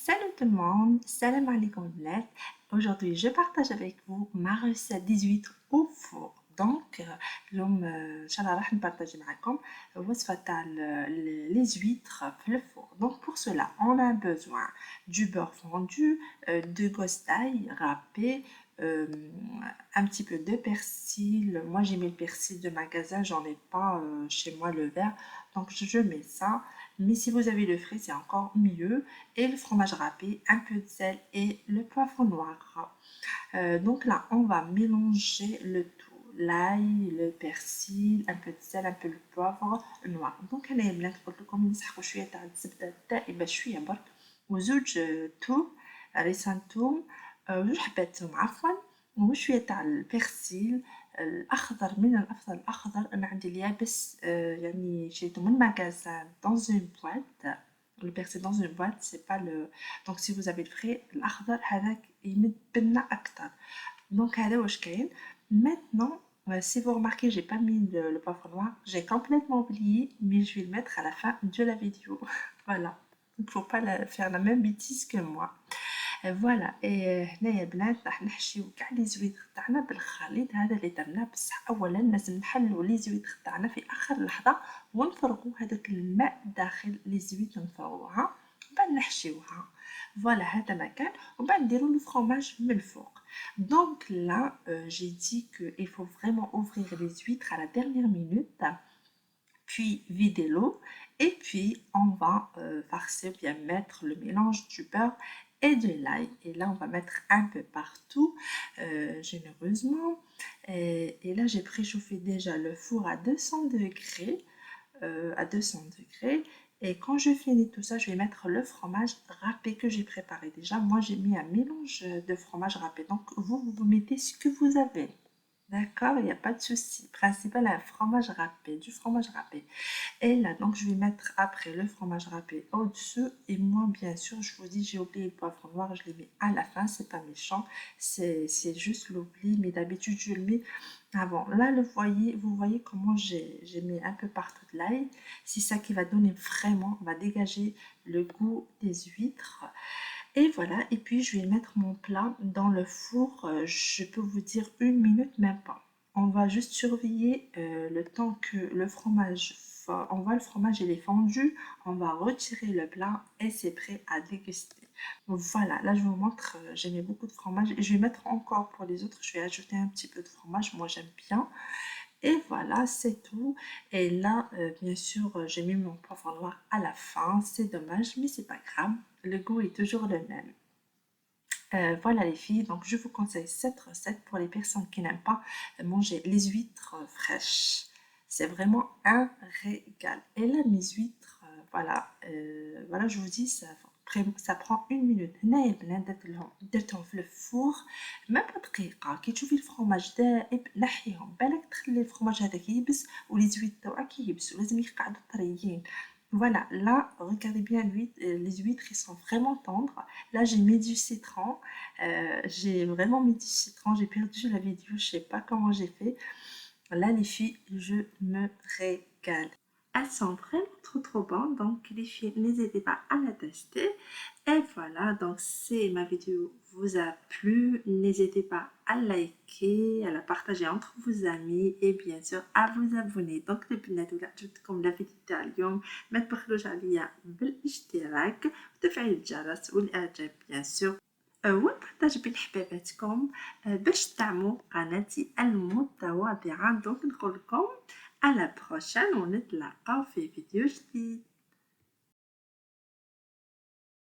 Salut tout le monde, salam alaikum البنات. Aujourd'hui je partage avec vous ma recette 18 au four. Donc اليوم ان شاء الله راح نبارطاجي معكم وصفة تاع les huîtres في le four. Donc pour cela on a besoin du beurre fondu, de grosses tailles râpées, un petit peu de persil. Moi j'ai mis le persil de magasin, j'en ai pas chez moi le vert, donc je mets ça. Mais si vous avez le frais, c'est encore mieux. Et le fromage râpé, un peu de sel et le poivre noir. Donc là, on va mélanger le tout. L'ail, le persil, un peu de sel, un peu de poivre noir. Donc انا يا بنات قلت لكم نسحقوا شويه تاع الزبده الدائبه شويه برك وزوج توم ريسان توم وزوج حبات توم عفوا وشويه تاع البرسيل الاخضر. من الافضل الاخضر، انا عندي اليابس يعني شريته من ماغازان dans une boîte. Le persil dans une boîte, c'est pas le. Donc si vous avez le frais الاخضر هذاك يمد بنا اكتر. Donc هذا واش كاين. Maintenant, si vous remarquez, j'ai pas mis le poivre noir, j'ai complètement oublié, mais je vais le mettre à la fin de la vidéo. Voilà, il ne faut pas faire la même bêtise que moi. فوالا هنايا يا بنات راح نحشيو كاع لي زويتر تاعنا بالخليط هذا اللي درناه. بصح اولا لازم نحلو لي زويتر تاعنا في اخر لحظه ونفرغوا هذاك الماء داخل لي زويتر، نفرغوها بعد نحشيوها. فوالا هذا مكان، وبعد نديرو لو فرomage من الفوق. Donc là, j'ai dit qu'il faut vraiment ouvrir les huîtres à la dernière minute, puis vider l'eau, et puis on va farcer, bien mettre le mélange du beurre et de l'ail. Et là, on va mettre un peu partout, généreusement. Et là, j'ai préchauffé déjà le four à 200 degrés. À 200 degrés. Et quand je finis tout ça, je vais mettre le fromage râpé que j'ai préparé. Déjà, moi, j'ai mis un mélange de fromage râpé. Donc, vous mettez ce que vous avez. D'accord, il n'y a pas de souci. Principal, un fromage râpé, du fromage râpé. Et là, donc, je vais mettre après le fromage râpé au-dessus. Et moi, bien sûr, je vous dis, j'ai oublié le poivre noir, je l'ai mis à la fin. C'est pas méchant, c'est juste l'oubli. Mais d'habitude, je le mets avant. Là, vous voyez comment j'ai mis un peu partout de l'ail. C'est ça qui va donner vraiment, va dégager le goût des huîtres. Et voilà, et puis je vais mettre mon plat dans le four, je peux vous dire 1 minute, même pas. On va juste surveiller le temps que le fromage, on voit le fromage il est fondu, on va retirer le plat et c'est prêt à déguster. Donc voilà, là je vous montre, j'ai mis beaucoup de fromage et je vais mettre encore pour les autres, je vais ajouter un petit peu de fromage, moi j'aime bien. Et voilà, c'est tout. Et là, bien sûr, j'ai mis mon poivre noir à la fin. C'est dommage, mais c'est pas grave. Le goût est toujours le même. Voilà les filles, donc je vous conseille cette recette pour les personnes qui n'aiment pas manger les huîtres fraîches. C'est vraiment un régal. Et là, mes huîtres, voilà, je vous dis, ça prend 1 minute. هنا يا بنات درتهم في الفور ما بدقيقة. كي تشوفي الفرomage دائب نحيهم، بالك تخلي الفرomage هذاك يبس ولي زويت تاوعك يبسوا، لازم يقعدوا طريين. Voilà, là, regardez bien les huîtres, ils sont vraiment tendres. Là, j'ai mis du citron. J'ai vraiment mis du citron. J'ai perdu la vidéo, je sais pas comment j'ai fait. Là, les filles, je me régale. Elles sont vraiment trop bonnes. Donc, les filles, n'hésitez pas à la tester. Et voilà, donc si ma vidéo vous a plu, n'hésitez pas à liker, à la partager entre vos amis et bien sûr à vous abonner. Donc البنات ولا عجبتكم لا فيديو تاع اليوم ما تبخلوش عليا بالاشتراك وتفعيل الجرس والاعجاب bien sûr والبارطاج بين حباباتكم باش تدعموا قناتي المتواضعة. دونك نقول لكم à la prochaine ونتلاقاو في فيديو جديد.